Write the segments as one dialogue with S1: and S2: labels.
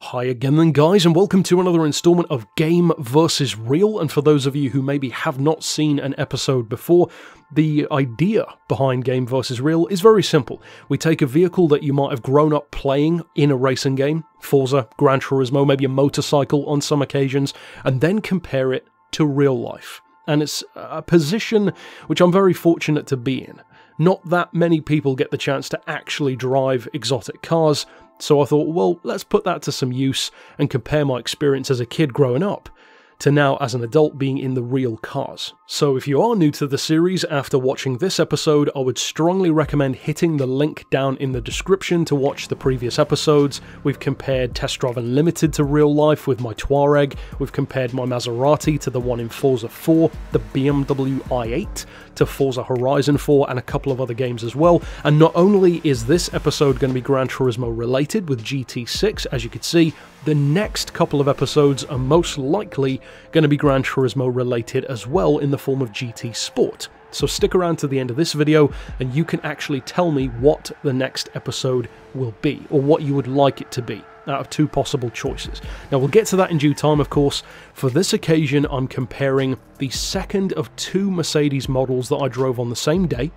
S1: Hi again then guys, and welcome to another installment of Game vs Real. And for those of you who maybe have not seen an episode before, the idea behind Game vs Real is very simple. We take a vehicle that you might have grown up playing in a racing game, Forza, Gran Turismo, maybe a motorcycle on some occasions, and then compare it to real life. And it's a position which I'm very fortunate to be in. Not that many people get the chance to actually drive exotic cars, so I thought, well, let's put that to some use and compare my experience as a kid growing up to now as an adult being in the real cars. So if you are new to the series after watching this episode, I would strongly recommend hitting the link down in the description to watch the previous episodes. We've compared Test Drive Unlimited to real life with my Touareg, we've compared my Maserati to the one in Forza 4, the BMW i8 to Forza Horizon 4, and a couple of other games as well. And not only is this episode going to be Gran Turismo related with GT6, as you can see, the next couple of episodes are most likely going to be Gran Turismo related as well in the form of GT Sport. So stick around to the end of this video and you can actually tell me what the next episode will be, or what you would like it to be, out of two possible choices. Now we'll get to that in due time, of course. For this occasion I'm comparing the second of two Mercedes models that I drove on the same day.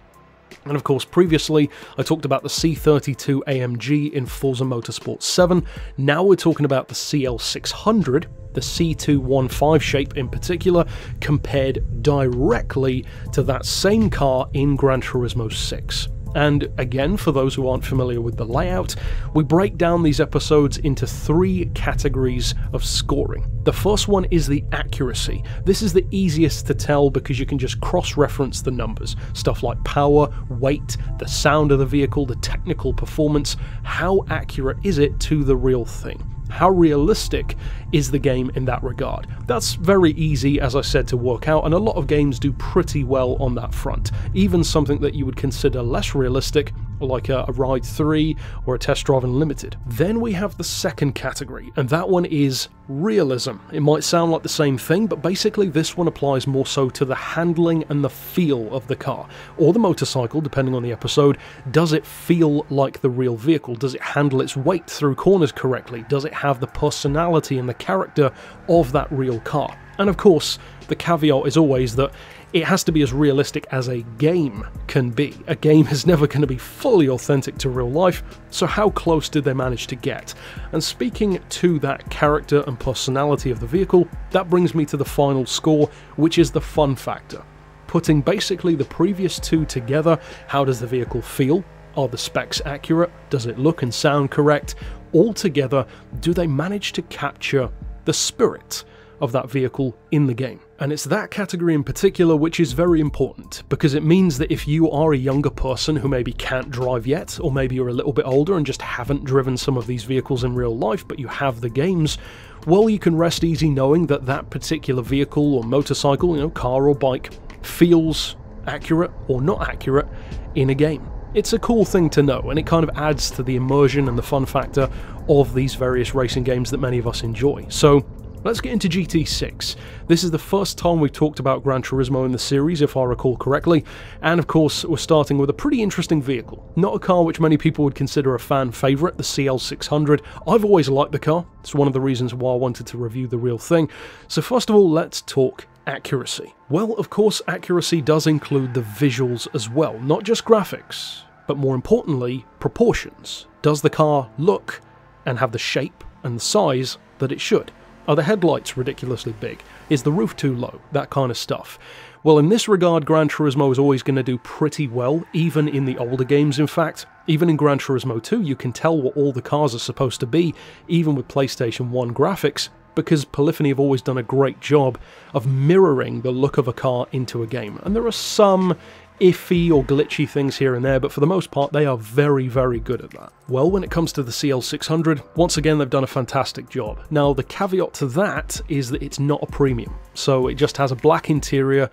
S1: And of course, previously I talked about the C32 AMG in Forza Motorsport 7. Now we're talking about the CL600, the C215 shape in particular, compared directly to that same car in Gran Turismo 6. And again, for those who aren't familiar with the layout, we break down these episodes into three categories of scoring. The first one is the accuracy. This is the easiest to tell because you can just cross-reference the numbers. Stuff like power, weight, the sound of the vehicle, the technical performance. How accurate is it to the real thing? How realistic is the game in that regard? That's very easy, as I said, to work out, and a lot of games do pretty well on that front. Even something that you would consider less realistic, like a Ride 3 or a Test Drive Unlimited. Then we have the second category, and that one is realism. It might sound like the same thing, but basically this one applies more so to the handling and the feel of the car, or the motorcycle, depending on the episode. Does it feel like the real vehicle? Does it handle its weight through corners correctly? Does it have the personality and the character of that real car? And of course, the caveat is always that it has to be as realistic as a game can be. A game is never going to be fully authentic to real life, so how close did they manage to get? And speaking to that character and personality of the vehicle, that brings me to the final score, which is the fun factor. Putting basically the previous two together, how does the vehicle feel? Are the specs accurate? Does it look and sound correct? Altogether, do they manage to capture the spirit of that vehicle in the game? And it's that category in particular which is very important, because it means that if you are a younger person who maybe can't drive yet, or maybe you're a little bit older and just haven't driven some of these vehicles in real life, but you have the games, well, you can rest easy knowing that that particular vehicle or motorcycle, car or bike, feels accurate or not accurate in a game. It's a cool thing to know, and it kind of adds to the immersion and the fun factor of these various racing games that many of us enjoy. So let's get into GT6. This is the first time we've talked about Gran Turismo in the series, if I recall correctly, and of course we're starting with a pretty interesting vehicle. Not a car which many people would consider a fan favourite, the CL600. I've always liked the car. It's one of the reasons why I wanted to review the real thing. So first of all, let's talk accuracy. Well, of course, accuracy does include the visuals as well, not just graphics, but more importantly, proportions. Does the car look and have the shape and the size that it should? Are the headlights ridiculously big? Is the roof too low? That kind of stuff. Well, in this regard, Gran Turismo is always going to do pretty well, even in the older games, in fact. Even in Gran Turismo 2, you can tell what all the cars are supposed to be, even with PlayStation 1 graphics, because Polyphony have always done a great job of mirroring the look of a car into a game. And there are some iffy or glitchy things here and there, but for the most part they are very, very good at that. Well, when it comes to the CL600, once again they've done a fantastic job. Now the caveat to that is that it's not a premium, so it just has a black interior.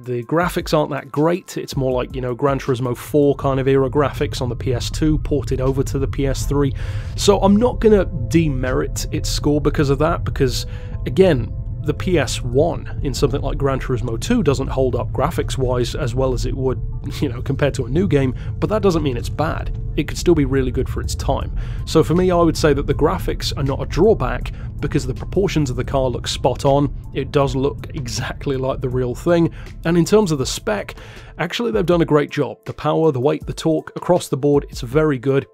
S1: The graphics aren't that great. It's more like, Gran Turismo 4 kind of era graphics on the PS2 ported over to the PS3. So I'm not going to demerit its score because of that, because again, the PS1 in something like Gran Turismo 2 doesn't hold up graphics-wise as well as it would, you know, compared to a new game, but that doesn't mean it's bad. It could still be really good for its time. So for me, I would say that the graphics are not a drawback because the proportions of the car look spot on. It does look exactly like the real thing, and in terms of the spec, actually they've done a great job. The power, the weight, the torque, across the board, it's very good.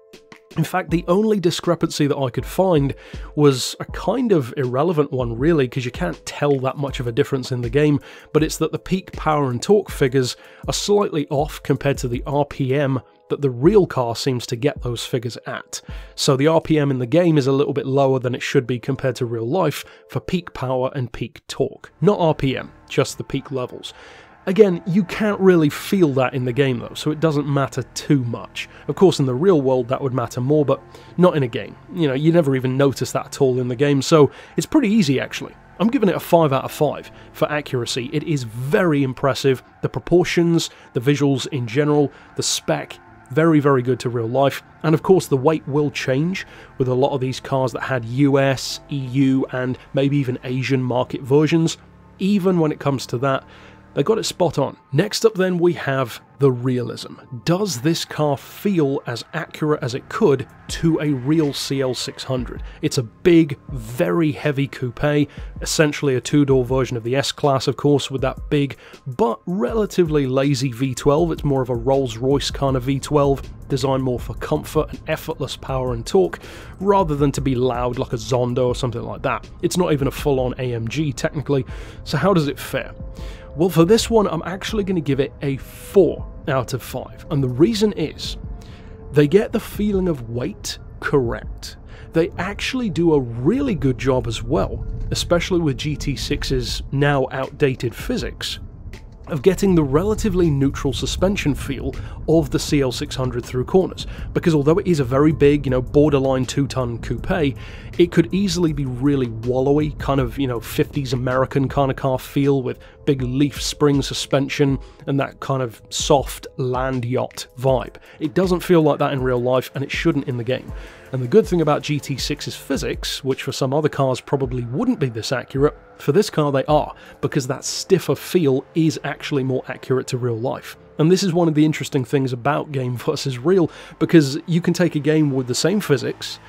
S1: In fact, the only discrepancy that I could find was a kind of irrelevant one really, because you can't tell that much of a difference in the game, but it's that the peak power and torque figures are slightly off compared to the RPM that the real car seems to get those figures at. So the RPM in the game is a little bit lower than it should be compared to real life for peak power and peak torque. Not RPM, just the peak levels. Again, you can't really feel that in the game though, so it doesn't matter too much. Of course, in the real world that would matter more, but not in a game. You know, you never even notice that at all in the game, so it's pretty easy actually. I'm giving it a 5 out of 5 for accuracy. It is very impressive. The proportions, the visuals in general, the spec, very, very good to real life. And of course the weight will change with a lot of these cars that had US, EU, and maybe even Asian market versions. Even when it comes to that, they got it spot on. Next up then we have the realism. Does this car feel as accurate as it could to a real CL600? It's a big, very heavy coupe, essentially a two-door version of the S-Class of course, with that big but relatively lazy V12. It's more of a Rolls-Royce kind of V12, designed more for comfort and effortless power and torque, rather than to be loud like a Zonda or something like that. It's not even a full-on AMG technically, so how does it fare? Well, for this one, I'm actually going to give it a 4 out of 5. And the reason is, they get the feeling of weight correct. They actually do a really good job as well, especially with GT6's now outdated physics, of getting the relatively neutral suspension feel of the CL600 through corners, because although it is a very big, you know, borderline 2-ton coupe, it could easily be really wallowy, kind of, you know, 50s American kind of car feel with big leaf spring suspension and that kind of soft land yacht vibe. It doesn't feel like that in real life, and it shouldn't in the game. And the good thing about GT6's physics, which for some other cars probably wouldn't be this accurate, for this car they are, because that stiffer feel is actually more accurate to real life. And this is one of the interesting things about game versus real, because you can take a game with the same physics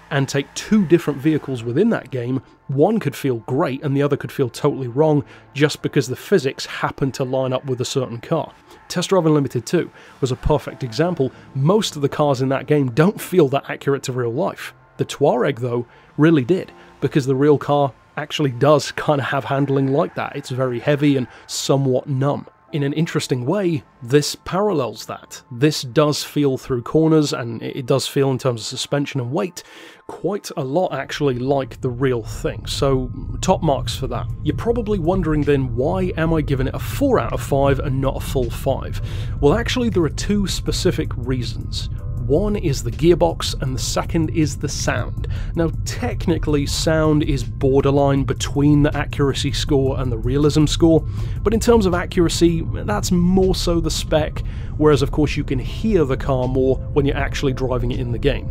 S1: and take two different vehicles within that game. One could feel great and the other could feel totally wrong just because the physics happen to line up with a certain car. Test Drive Unlimited 2 was a perfect example. Most of the cars in that game don't feel that accurate to real life. The Touareg though really did, because the real car actually does kind of have handling like that. It's very heavy and somewhat numb. In an interesting way, this parallels that. This does feel through corners, and it does feel in terms of suspension and weight quite a lot actually like the real thing, so top marks for that. You're probably wondering then, why am I giving it a 4 out of 5 and not a full 5? Well, actually there are two specific reasons. One is the gearbox and the second is the sound. Now technically sound is borderline between the accuracy score and the realism score, but in terms of accuracy that's more so the spec, whereas of course you can hear the car more when you're actually driving it in the game.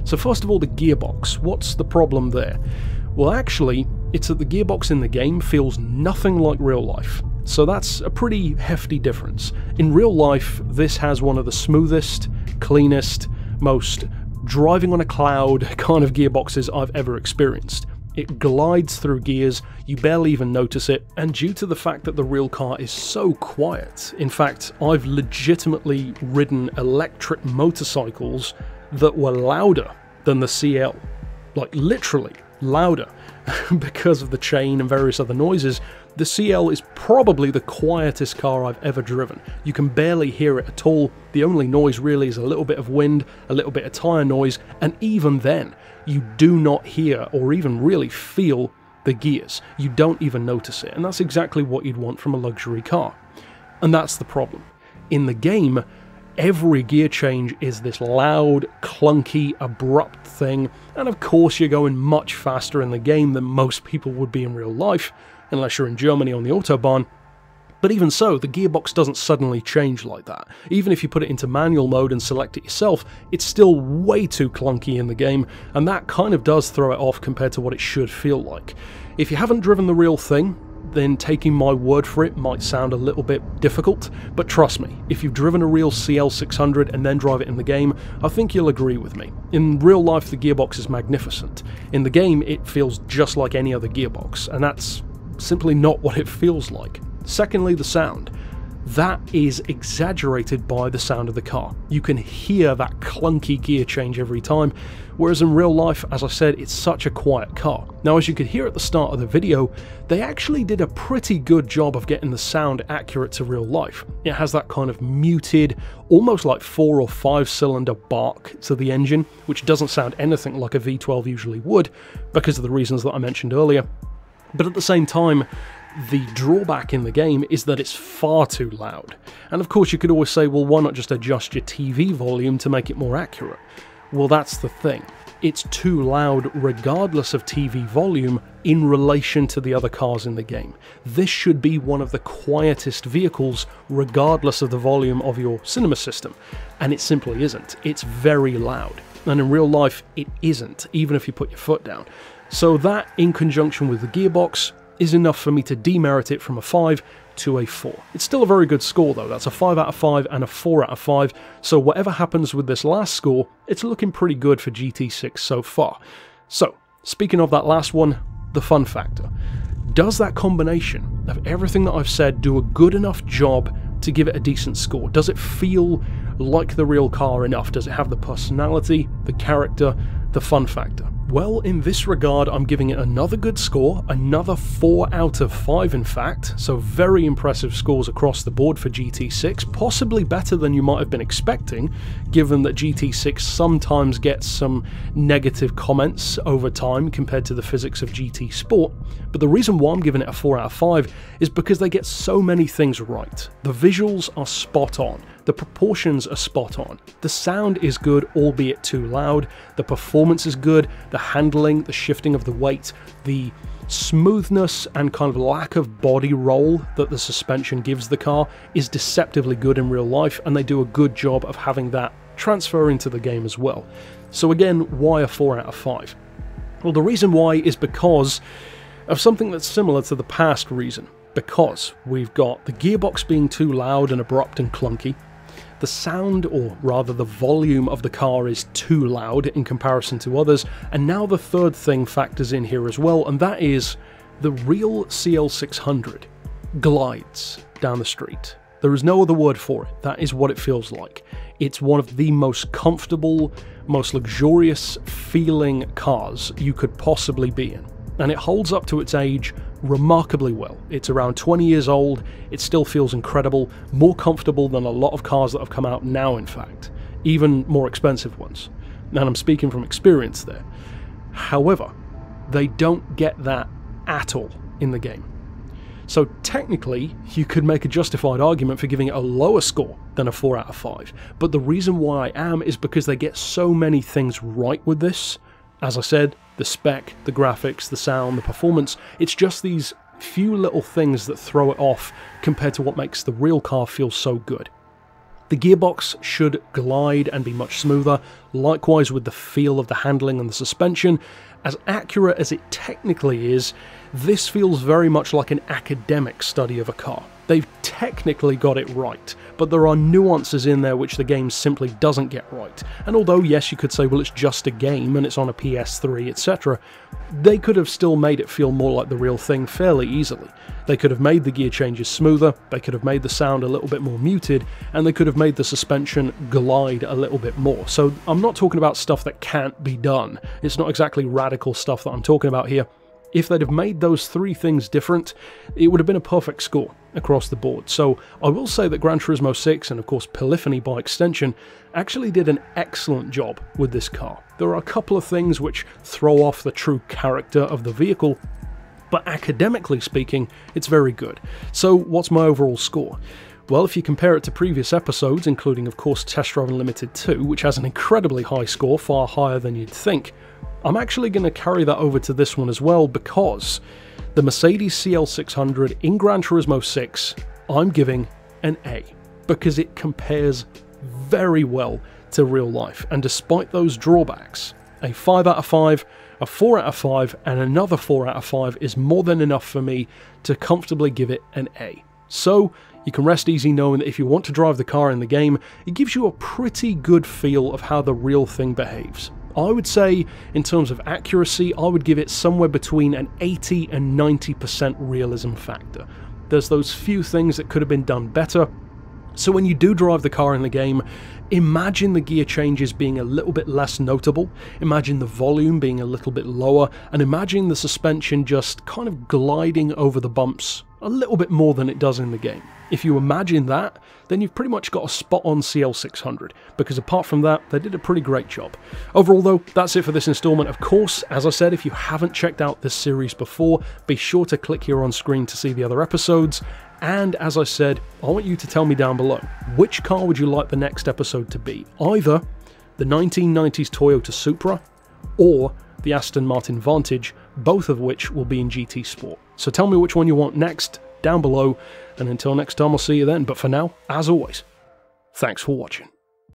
S1: So first of all, the gearbox. What's the problem there? Well actually it's that the gearbox in the game feels nothing like real life. So that's a pretty hefty difference. In real life, this has one of the smoothest, cleanest, most driving on a cloud kind of gearboxes I've ever experienced. It glides through gears, you barely even notice it, and due to the fact that the real car is so quiet, in fact, I've legitimately ridden electric motorcycles that were louder than the CL. Like literally louder, because of the chain and various other noises. The CL is probably the quietest car I've ever driven. You can barely hear it at all. The only noise really is a little bit of wind, a little bit of tyre noise, and even then, you do not hear or even really feel the gears. You don't even notice it, and that's exactly what you'd want from a luxury car. And that's the problem. In the game, every gear change is this loud, clunky, abrupt thing, and of course you're going much faster in the game than most people would be in real life, unless you're in Germany on the Autobahn. But even so, the gearbox doesn't suddenly change like that. Even if you put it into manual mode and select it yourself, it's still way too clunky in the game, and that kind of does throw it off compared to what it should feel like. If you haven't driven the real thing, then taking my word for it might sound a little bit difficult, but trust me, if you've driven a real CL600 and then drive it in the game, I think you'll agree with me. In real life, the gearbox is magnificent. In the game, it feels just like any other gearbox, and that's simply not what it feels like. Secondly, the sound. That is exaggerated by the sound of the car. You can hear that clunky gear change every time, whereas in real life, as I said, it's such a quiet car. Now, as you could hear at the start of the video, they actually did a pretty good job of getting the sound accurate to real life. It has that kind of muted, almost like 4 or 5 cylinder bark to the engine, which doesn't sound anything like a V12 usually would, because of the reasons that I mentioned earlier. But at the same time, the drawback in the game is that it's far too loud. And of course you could always say, well, why not just adjust your TV volume to make it more accurate? Well, that's the thing. It's too loud regardless of TV volume in relation to the other cars in the game. This should be one of the quietest vehicles regardless of the volume of your cinema system. And it simply isn't. It's very loud. And in real life, it isn't, even if you put your foot down. So that, in conjunction with the gearbox, is enough for me to demerit it from a 5 to a 4. It's still a very good score though. That's a 5 out of 5 and a 4 out of 5, so whatever happens with this last score, it's looking pretty good for GT6 so far. So, speaking of that last one, the fun factor. Does that combination of everything that I've said do a good enough job to give it a decent score? Does it feel like the real car enough? Does it have the personality, the character, the fun factor? Well, in this regard, I'm giving it another good score, another 4 out of 5 in fact, so very impressive scores across the board for GT6, possibly better than you might have been expecting, given that GT6 sometimes gets some negative comments over time compared to the physics of GT Sport, but the reason why I'm giving it a 4 out of 5 is because they get so many things right. The visuals are spot on. The proportions are spot on. The sound is good, albeit too loud. The performance is good. The handling, the shifting of the weight, the smoothness and kind of lack of body roll that the suspension gives the car is deceptively good in real life, and they do a good job of having that transfer into the game as well. So again, why a 4 out of 5? Well, the reason why is because of something that's similar to the past reason. Because we've got the gearbox being too loud and abrupt and clunky. The sound, or rather the volume of the car, is too loud in comparison to others, and now the third thing factors in here as well, and that is the real CL600 glides down the street. There is no other word for it. That is what it feels like. It's one of the most comfortable, most luxurious feeling cars you could possibly be in, and it holds up to its age remarkably well. It's around 20 years old, it still feels incredible, more comfortable than a lot of cars that have come out now in fact, even more expensive ones, and I'm speaking from experience there. However, they don't get that at all in the game. So technically, you could make a justified argument for giving it a lower score than a 4 out of 5, but the reason why I am is because they get so many things right with this. As I said, the spec, the graphics, the sound, the performance, it's just these few little things that throw it off compared to what makes the real car feel so good. The gearbox should glide and be much smoother, likewise with the feel of the handling and the suspension. As accurate as it technically is, this feels very much like an academic study of a car. They've technically got it right, but there are nuances in there which the game simply doesn't get right. And although yes, you could say, well, it's just a game and it's on a PS3, etc., they could have still made it feel more like the real thing fairly easily. They could have made the gear changes smoother, they could have made the sound a little bit more muted, and they could have made the suspension glide a little bit more. So I'm not talking about stuff that can't be done. It's not exactly radical stuff that I'm talking about here. If they'd have made those 3 things different, it would have been a perfect score across the board. So I will say that Gran Turismo 6, and of course Polyphony by extension, actually did an excellent job with this car. There are a couple of things which throw off the true character of the vehicle, but academically speaking, it's very good. So what's my overall score? Well, if you compare it to previous episodes, including of course Test Drive Unlimited 2, which has an incredibly high score, far higher than you'd think, I'm actually going to carry that over to this one as well, because the Mercedes CL600 in Gran Turismo 6 I'm giving an A, because it compares very well to real life, and despite those drawbacks, a 5 out of 5, a 4 out of 5, and another 4 out of 5 is more than enough for me to comfortably give it an A. So you can rest easy knowing that if you want to drive the car in the game, it gives you a pretty good feel of how the real thing behaves. I would say, in terms of accuracy, I would give it somewhere between an 80 and 90% realism factor. There's those few things that could have been done better. So when you do drive the car in the game, imagine the gear changes being a little bit less notable, imagine the volume being a little bit lower, and imagine the suspension just kind of gliding over the bumps a little bit more than it does in the game. If you imagine that, then you've pretty much got a spot-on CL600, because apart from that, they did a pretty great job. Overall though, that's it for this installment. Of course, as I said, if you haven't checked out this series before, be sure to click here on screen to see the other episodes. And as I said, I want you to tell me down below, which car would you like the next episode to be? Either the 1990s Toyota Supra or the Aston Martin Vantage, both of which will be in GT Sport. So tell me which one you want next down below, and until next time I'll see you then. But for now, as always, thanks for watching.